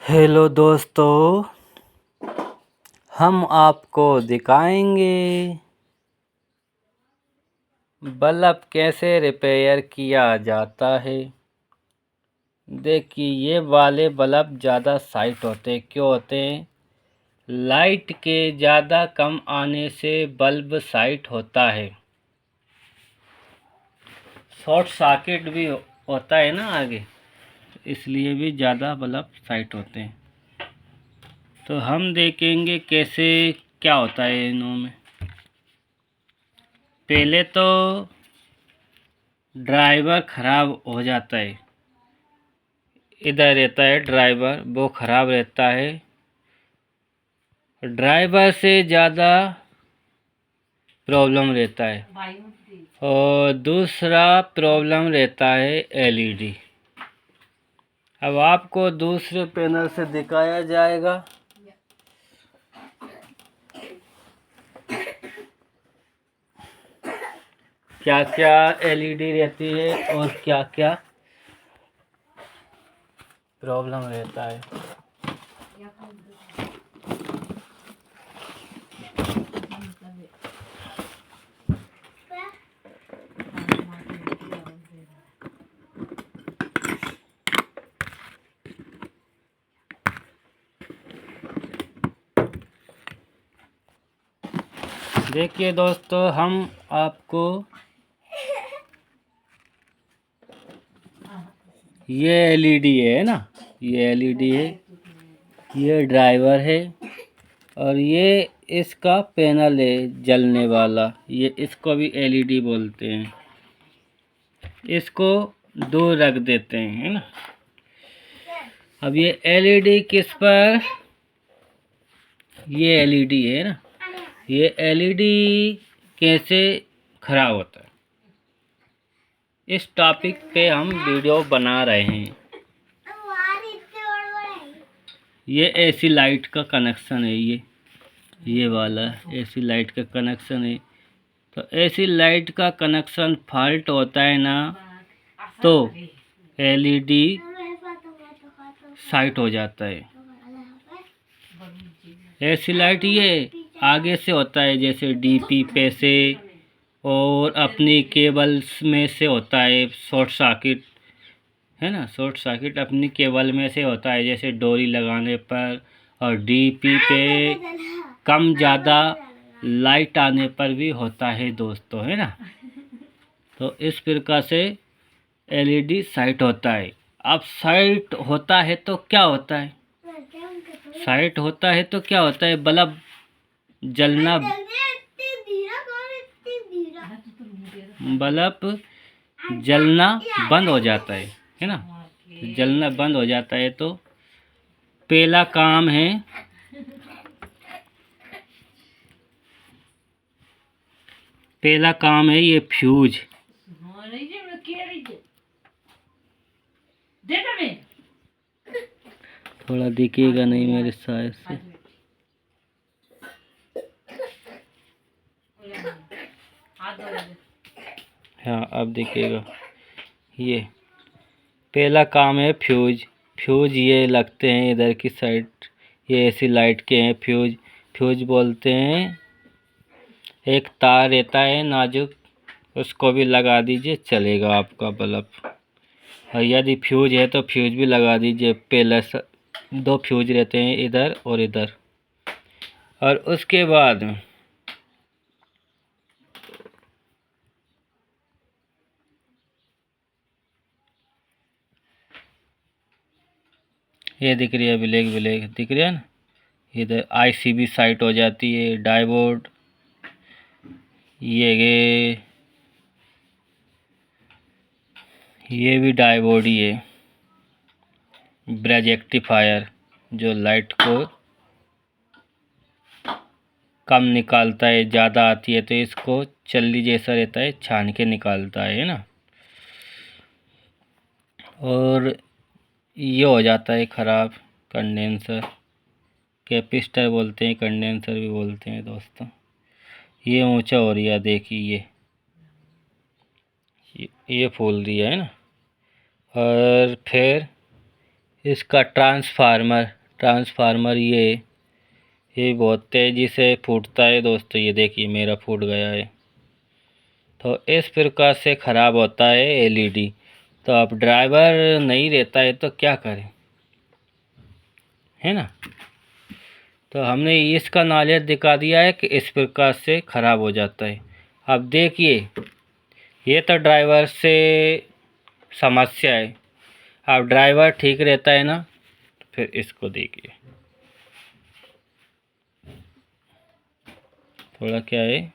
Hello दोस्तों, हम आपको दिखाएंगे बल्ब कैसे रिपेयर किया जाता है। देखिए, ये वाले बल्ब ज़्यादा साइट होते हैं। क्यों होते हैं? लाइट के ज़्यादा कम आने से बल्ब साइट होता है। शॉर्ट सर्किट भी होता है ना आगे, इसलिए भी ज़्यादा बल्ब साइट होते हैं। तो हम देखेंगे कैसे क्या होता है इनों में। पहले तो ड्राइवर ख़राब हो जाता है। इधर रहता है ड्राइवर, वो ख़राब रहता है। ड्राइवर से ज़्यादा प्रॉब्लम रहता है। और दूसरा प्रॉब्लम रहता है एलईडी। अब आपको दूसरे पैनल से दिखाया जाएगा। क्या क्या एलईडी रहती है और क्या क्या प्रॉब्लम रहता है। देखिए दोस्तों, हम आपको ये एलईडी है ना, ये एलईडी है, ये ड्राइवर है और ये इसका पैनल है जलने वाला। ये इसको भी एलईडी बोलते हैं। इसको दूर रख देते हैं, है ना। अब ये एलईडी किस पर, ये एलईडी है ना, ये एलईडी कैसे खराब होता है, इस टॉपिक पे हम वीडियो बना रहे हैं। ये एसी लाइट का कनेक्शन है, ये वाला एसी लाइट का कनेक्शन है। तो एसी लाइट का कनेक्शन फॉल्ट होता है ना, तो एलईडी साइट हो जाता है। एसी लाइट ये आगे से होता है, जैसे डीपी पे से, और अपनी केबल्स में से होता है शॉर्ट सर्किट, है ना। शॉर्ट सर्किट अपनी केबल में से होता है, जैसे डोरी लगाने पर, और डीपी पे कम ज़्यादा लाइट आने पर भी होता है दोस्तों, है ना। तो इस प्रकार से एलईडी साइट होता है। अब साइट होता है तो क्या होता है, साइट होता है तो क्या होता है, बल्ब जलना, बल्ब जलना बंद हो जाता है ना। जलना बंद हो जाता है तो पहला काम है, पहला काम है ये फ्यूज। थोड़ा दिखेगा नहीं मेरे साइड से। हाँ, अब दिखेगा। ये पहला काम है फ्यूज। फ्यूज ये लगते हैं इधर की साइड, ये ऐसी लाइट के हैं फ्यूज। फ्यूज बोलते हैं, एक तार रहता है नाजुक, उसको भी लगा दीजिए, चलेगा आपका बल्ब। और यदि फ्यूज है तो फ्यूज भी लगा दीजिए। पहले दो फ्यूज रहते हैं, इधर और इधर। और उसके बाद ये दिख रही है, ब्लैक ब्लैक दिख रही है ना, इधर आईसीबी साइट हो जाती है। डायोड, ये भी डायोड ही है। ब्रिज रेक्टिफायर जो लाइट को कम निकालता है, ज़्यादा आती है तो इसको चल्ली जैसा रहता है, छान के निकालता है ना। और ये हो जाता है ख़राब, कंडेंसर, कैपेसिटर बोलते हैं, कंडेंसर भी बोलते हैं दोस्तों। ये ऊंचा हो रहा है, देखिए ये फूल दिया है ना। और फिर इसका ट्रांसफार्मर ये बहुत तेज़ी से फूटता है दोस्तों। ये देखिए मेरा फूट गया है। तो इस प्रकार से ख़राब होता है एलईडी। तो अब ड्राइवर नहीं रहता है तो क्या करें, है ना। तो हमने इसका नॉलेज दिखा दिया है कि इस प्रकार से ख़राब हो जाता है। अब देखिए ये तो ड्राइवर से समस्या है। अब ड्राइवर ठीक रहता है ना, तो फिर इसको देखिए थोड़ा क्या है,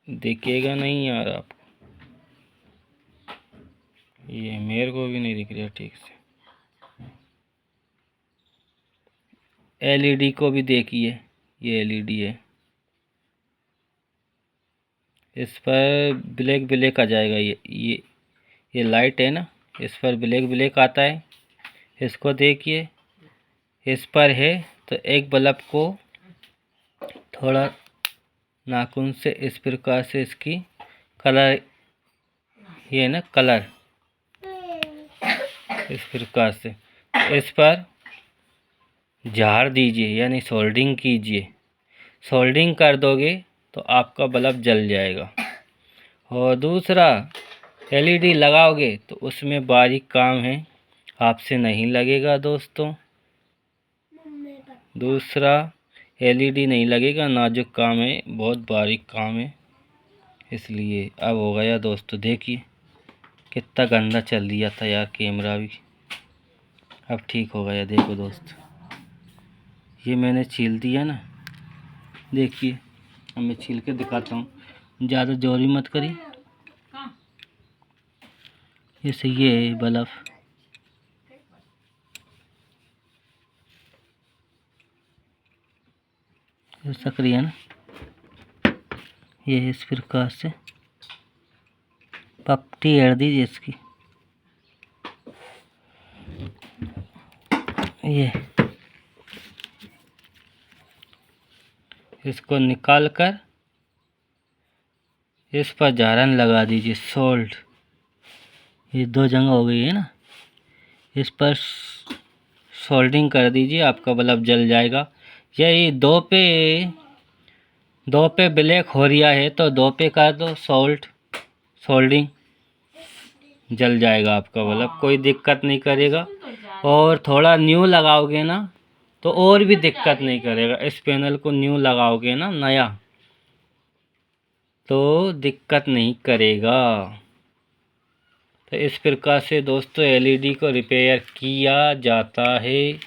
दिखेगा नहीं यार आपको, ये मेरे को भी नहीं दिख रहा ठीक से। एलईडी को भी देखिए, ये एलईडी है, इस पर ब्लैक ब्लैक आ जाएगा। ये लाइट है ना, इस पर ब्लैक ब्लैक आता है। इसको देखिए, इस पर है तो एक बल्ब को थोड़ा नाखून से इस प्रकार से इसकी कलर, ये ना कलर, इस प्रकार से इस पर झाड़ दीजिए, यानी सोल्डिंग कीजिए। सोल्डिंग कर दोगे तो आपका बल्ब जल जाएगा। और दूसरा एलईडी लगाओगे तो उसमें बारीक काम है, आपसे नहीं लगेगा दोस्तों। दूसरा एलईडी नहीं लगेगा, नाजुक काम है, बहुत बारीक काम है, इसलिए अब हो गया दोस्तों। देखिए कितना गंदा चल दिया था यार कैमरा भी, अब ठीक हो गया। देखो दोस्त, ये मैंने छील दिया ना, देखिए अब मैं छील के दिखाता हूँ, ज़्यादा जोरी मत करिए। जैसे ये है बल्ब, सक्रिय है ना, ये इस प्रकार से पपटी हट दीजिए इसकी, ये इसको निकाल कर इस पर झारन लगा दीजिए सोल्ड। ये दो जगह हो गई है ना, इस पर सोल्डिंग कर दीजिए, आपका बल्ब जल जाएगा। यही दो पे ब्लैक हो रहा है तो दो पे कर दो सोल्डिंग, जल जाएगा आपका बल्ब, कोई दिक्कत नहीं करेगा। और थोड़ा न्यू लगाओगे ना तो और भी दिक्कत नहीं करेगा। इस पैनल को न्यू लगाओगे ना नया, तो दिक्कत नहीं करेगा। तो इस प्रकार से दोस्तों एलईडी को रिपेयर किया जाता है।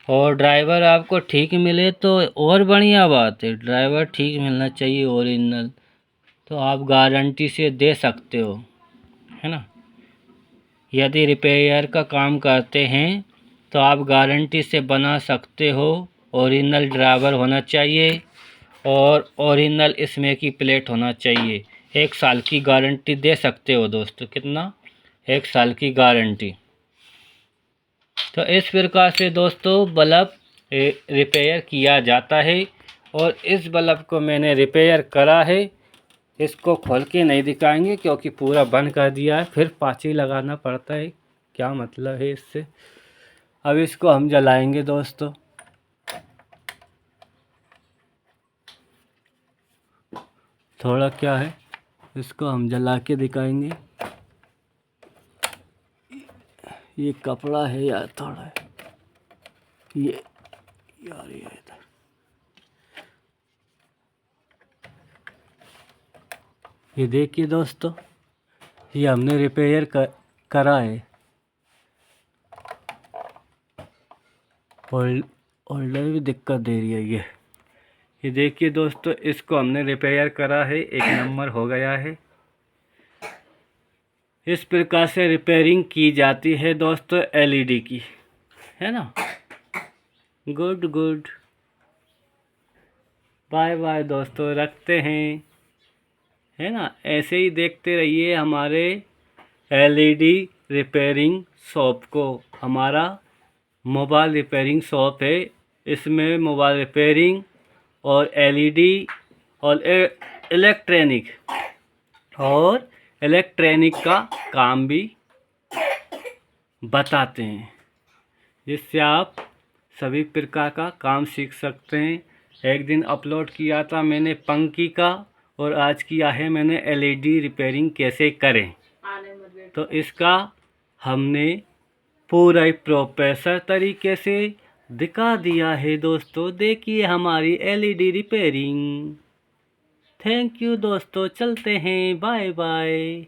और ड्राइवर आपको ठीक मिले तो और बढ़िया बात है, ड्राइवर ठीक मिलना चाहिए ओरिजिनल, तो आप गारंटी से दे सकते हो, है ना। यदि रिपेयर का काम करते हैं तो आप गारंटी से बना सकते हो। ओरिजिनल ड्राइवर होना चाहिए और ओरिजिनल इसमें की प्लेट होना चाहिए। 1 साल की गारंटी दे सकते हो दोस्तों, कितना, 1 साल की गारंटी। तो इस प्रकार से दोस्तों बल्ब रिपेयर किया जाता है। और इस बल्ब को मैंने रिपेयर करा है, इसको खोल के नहीं दिखाएंगे क्योंकि पूरा बंद कर दिया है, फिर पाँची लगाना पड़ता है, क्या मतलब है इससे। अब इसको हम जलाएंगे दोस्तों, थोड़ा क्या है, इसको हम जला के दिखाएंगे। ये कपड़ा है यार, थोड़ा है ये यार, ये इधर ये देखिए दोस्तों, ये हमने रिपेयर करा है। होल्डर भी दिक्कत दे रही है ये देखिए दोस्तों, इसको हमने रिपेयर करा है, 1 नंबर हो गया है। इस प्रकार से रिपेयरिंग की जाती है दोस्तों एलईडी की, है ना। गुड गुड, बाय बाय दोस्तों, रखते हैं, है ना। ऐसे ही देखते रहिए हमारे एलईडी रिपेयरिंग शॉप को। हमारा मोबाइल रिपेयरिंग शॉप है, इसमें मोबाइल रिपेयरिंग और एलईडी और इलेक्ट्रॉनिक का काम भी बताते हैं, जिससे आप सभी प्रकार का काम सीख सकते हैं। एक दिन अपलोड किया था मैंने पंखी का, और आज किया है मैंने एलईडी रिपेयरिंग कैसे करें। तो इसका हमने पूरा ही प्रोफेशनल तरीके से दिखा दिया है दोस्तों। देखिए हमारी एलईडी रिपेयरिंग। थैंक यू दोस्तों, चलते हैं, बाय बाय।